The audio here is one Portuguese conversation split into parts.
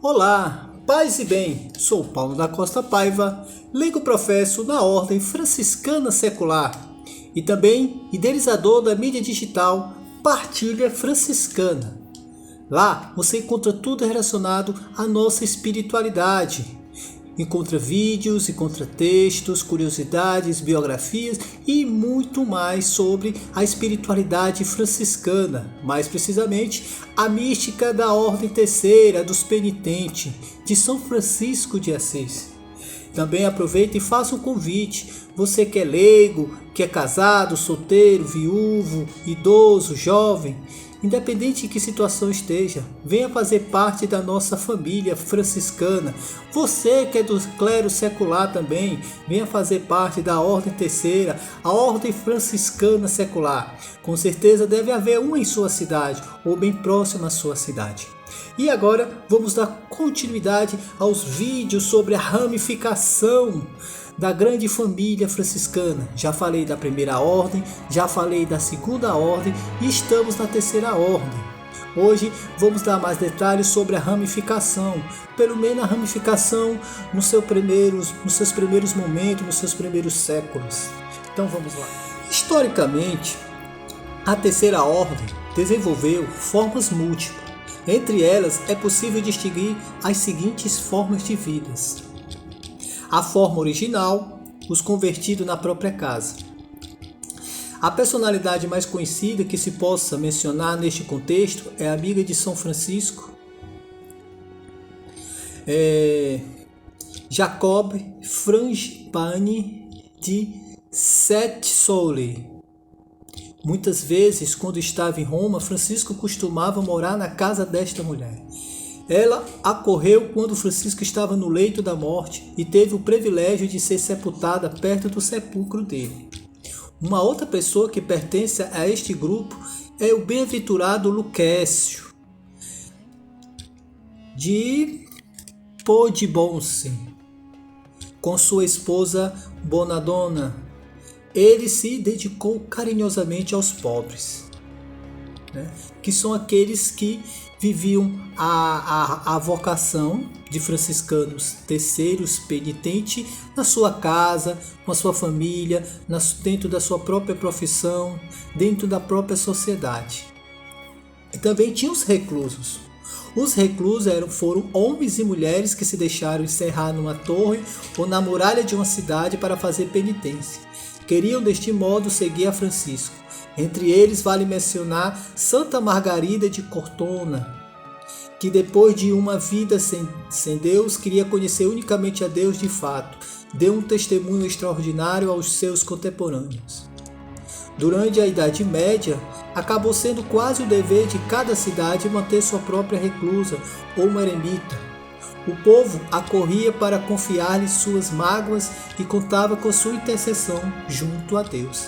Olá, paz e bem, sou Paulo da Costa Paiva, leigo professo na Ordem Franciscana Secular e também idealizador da mídia digital Partilha Franciscana. Lá você encontra tudo relacionado à nossa espiritualidade. Encontra vídeos, encontra textos, curiosidades, biografias e muito mais sobre a espiritualidade franciscana, mais precisamente a mística da Ordem Terceira dos Penitentes de São Francisco de Assis. Também aproveita e faça um convite. Você que é leigo, que é casado, solteiro, viúvo, idoso, jovem, independente de que situação esteja, venha fazer parte da nossa família franciscana. Você que é do clero secular também, venha fazer parte da Ordem Terceira, a Ordem Franciscana Secular. Com certeza deve haver uma em sua cidade ou bem próxima à sua cidade. E agora vamos dar continuidade aos vídeos sobre a ramificação da grande família franciscana. Já falei da primeira ordem, já falei da segunda ordem e estamos na terceira ordem. Hoje vamos dar mais detalhes sobre a ramificação, pelo menos a ramificação nos seus primeiros momentos, nos seus primeiros séculos. Então vamos lá. Historicamente, a terceira ordem desenvolveu formas múltiplas. Entre elas é possível distinguir as seguintes formas de vidas. A forma original, os convertidos na própria casa. A personalidade mais conhecida que se possa mencionar neste contexto é a amiga de São Francisco, Jacob Frangipane de Sette-Soleil. Muitas vezes, quando estava em Roma, Francisco costumava morar na casa desta mulher. Ela ocorreu quando Francisco estava no leito da morte e teve o privilégio de ser sepultada perto do sepulcro dele. Uma outra pessoa que pertence a este grupo é o bem-aventurado Lucrécio de Poggibonsi, com sua esposa Bonadonna. Ele se dedicou carinhosamente aos pobres, que são aqueles que viviam a vocação de franciscanos terceiros penitentes na sua casa, com a sua família, dentro da sua própria profissão, dentro da própria sociedade. E também tinha os reclusos. Os reclusos foram homens e mulheres que se deixaram encerrar numa torre ou na muralha de uma cidade para fazer penitência. Queriam deste modo seguir a Francisco. Entre eles vale mencionar Santa Margarida de Cortona, que depois de uma vida sem Deus, queria conhecer unicamente a Deus de fato. Deu um testemunho extraordinário aos seus contemporâneos. Durante a Idade Média, acabou sendo quase o dever de cada cidade manter sua própria reclusa ou uma eremita. O povo acorria para confiar-lhe suas mágoas e contava com sua intercessão junto a Deus.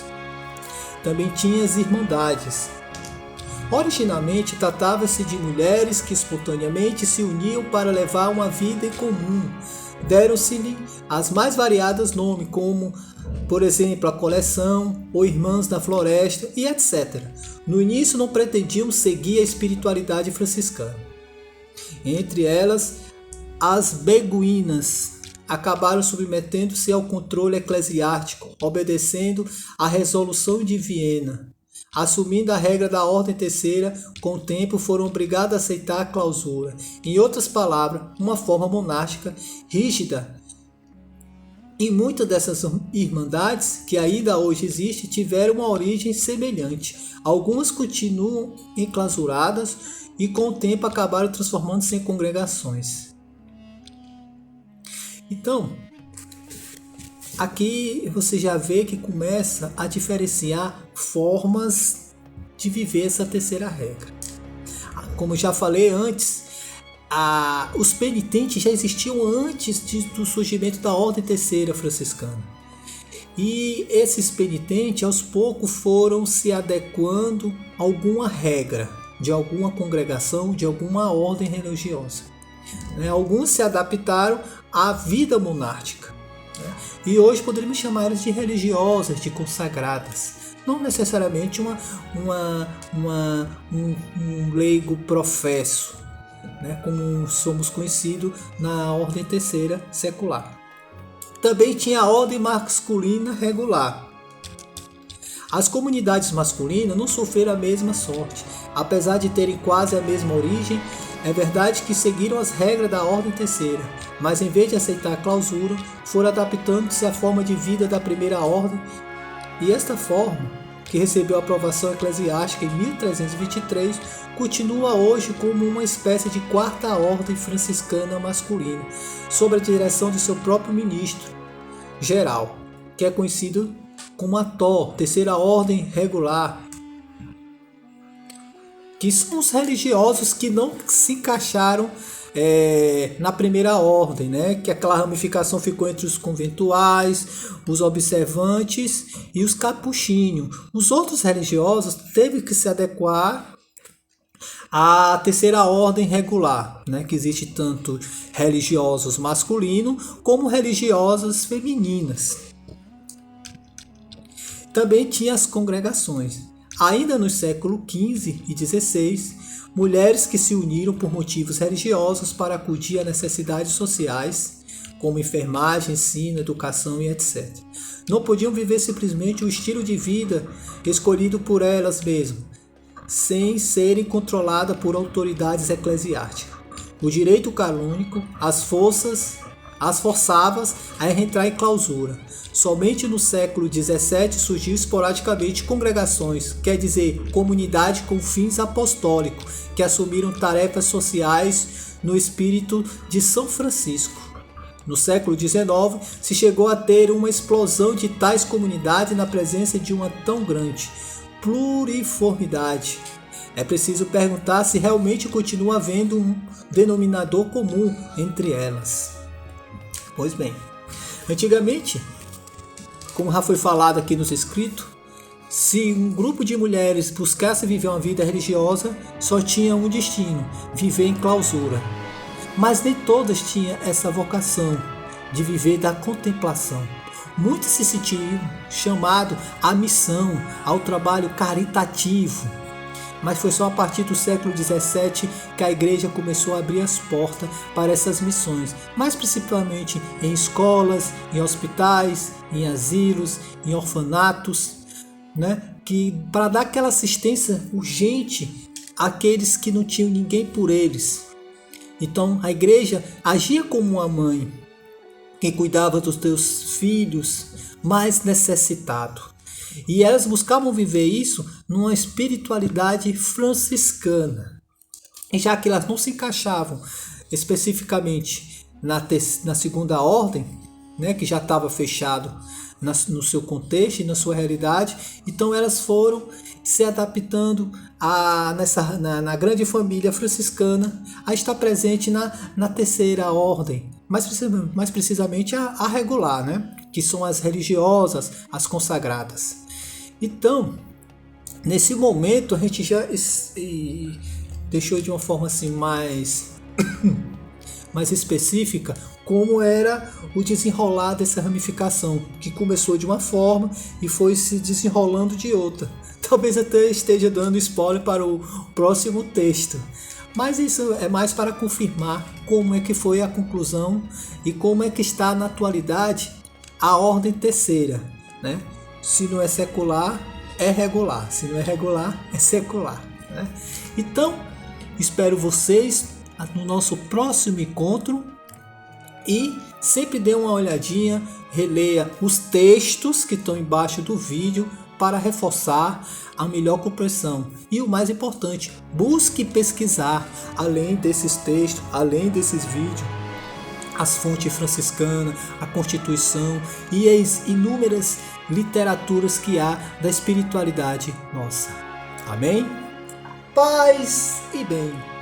Também tinha as irmandades. Originalmente tratava-se de mulheres que espontaneamente se uniam para levar uma vida em comum. Deram-se-lhe as mais variadas nomes, como, por exemplo, a Coleção ou Irmãs da Floresta e etc. No início não pretendiam seguir a espiritualidade franciscana. Entre elas, as beguinas acabaram submetendo-se ao controle eclesiástico, obedecendo à Resolução de Viena. Assumindo a regra da Ordem Terceira, com o tempo foram obrigados a aceitar a clausura. Em outras palavras, uma forma monástica rígida. E muitas dessas irmandades, que ainda hoje existem, tiveram uma origem semelhante. Algumas continuam enclausuradas e com o tempo acabaram transformando-se em congregações. Então, aqui você já vê que começa a diferenciar formas de viver essa terceira regra. Como já falei antes, os penitentes já existiam antes do surgimento da Ordem Terceira Franciscana. E esses penitentes aos poucos foram se adequando a alguma regra de alguma congregação, de alguma ordem religiosa. Alguns se adaptaram à vida monástica. E hoje poderíamos chamar elas de religiosas, de consagradas. Não necessariamente um leigo professo, né, como somos conhecidos na ordem terceira secular. Também tinha a ordem masculina regular. As comunidades masculinas não sofreram a mesma sorte, apesar de terem quase a mesma origem. É verdade que seguiram as regras da ordem terceira, mas em vez de aceitar a clausura, foram adaptando-se à forma de vida da primeira ordem, e esta forma, que recebeu aprovação eclesiástica em 1323, continua hoje como uma espécie de quarta ordem franciscana masculina, sob a direção de seu próprio ministro geral, que é conhecido como a TOR, terceira ordem regular, que são os religiosos que não se encaixaram na primeira ordem, né? Que aquela ramificação ficou entre os conventuais, os observantes e os capuchinhos. Os outros religiosos teve que se adequar à terceira ordem regular, né? Que existe tanto religiosos masculinos como religiosas femininas. Também tinha as congregações. Ainda no século XV e XVI, mulheres que se uniram por motivos religiosos para acudir a necessidades sociais, como enfermagem, ensino, educação e etc. Não podiam viver simplesmente o estilo de vida escolhido por elas mesmas, sem serem controladas por autoridades eclesiásticas. O direito canônico as forçava a entrar em clausura. Somente no século XVII surgiu esporadicamente congregações, quer dizer, comunidade com fins apostólicos, que assumiram tarefas sociais no espírito de São Francisco. No século XIX, se chegou a ter uma explosão de tais comunidades na presença de uma tão grande pluriformidade. É preciso perguntar se realmente continua havendo um denominador comum entre elas. Pois bem, antigamente, como já foi falado aqui nos escritos, se um grupo de mulheres buscasse viver uma vida religiosa, só tinha um destino: viver em clausura. Mas nem todas tinham essa vocação de viver da contemplação. Muitos se sentiam chamados à missão, ao trabalho caritativo. Mas foi só a partir do século XVII que a igreja começou a abrir as portas para essas missões, mais principalmente em escolas, em hospitais, em asilos, em orfanatos, né? Que para dar aquela assistência urgente àqueles que não tinham ninguém por eles. Então a igreja agia como uma mãe que cuidava dos seus filhos mais necessitados. E elas buscavam viver isso numa espiritualidade franciscana. E já que elas não se encaixavam especificamente na segunda ordem, né, que já estava fechado no seu contexto e na sua realidade, então elas foram se adaptando na grande família franciscana a estar presente na terceira ordem, mais precisamente a regular, né, que são as religiosas, as consagradas. Então, nesse momento a gente já deixou de uma forma assim mais específica como era o desenrolar dessa ramificação, que começou de uma forma e foi se desenrolando de outra. Talvez até esteja dando spoiler para o próximo texto, mas isso é mais para confirmar como é que foi a conclusão e como é que está na atualidade a ordem terceira, né? Se não é secular, é regular. Se não é regular, é secular, né? Então, espero vocês no nosso próximo encontro e sempre dê uma olhadinha, releia os textos que estão embaixo do vídeo para reforçar a melhor compreensão. E o mais importante, busque pesquisar além desses textos, além desses vídeos, as fontes franciscanas, a Constituição e as inúmeras literaturas que há da espiritualidade nossa. Amém? Paz e bem.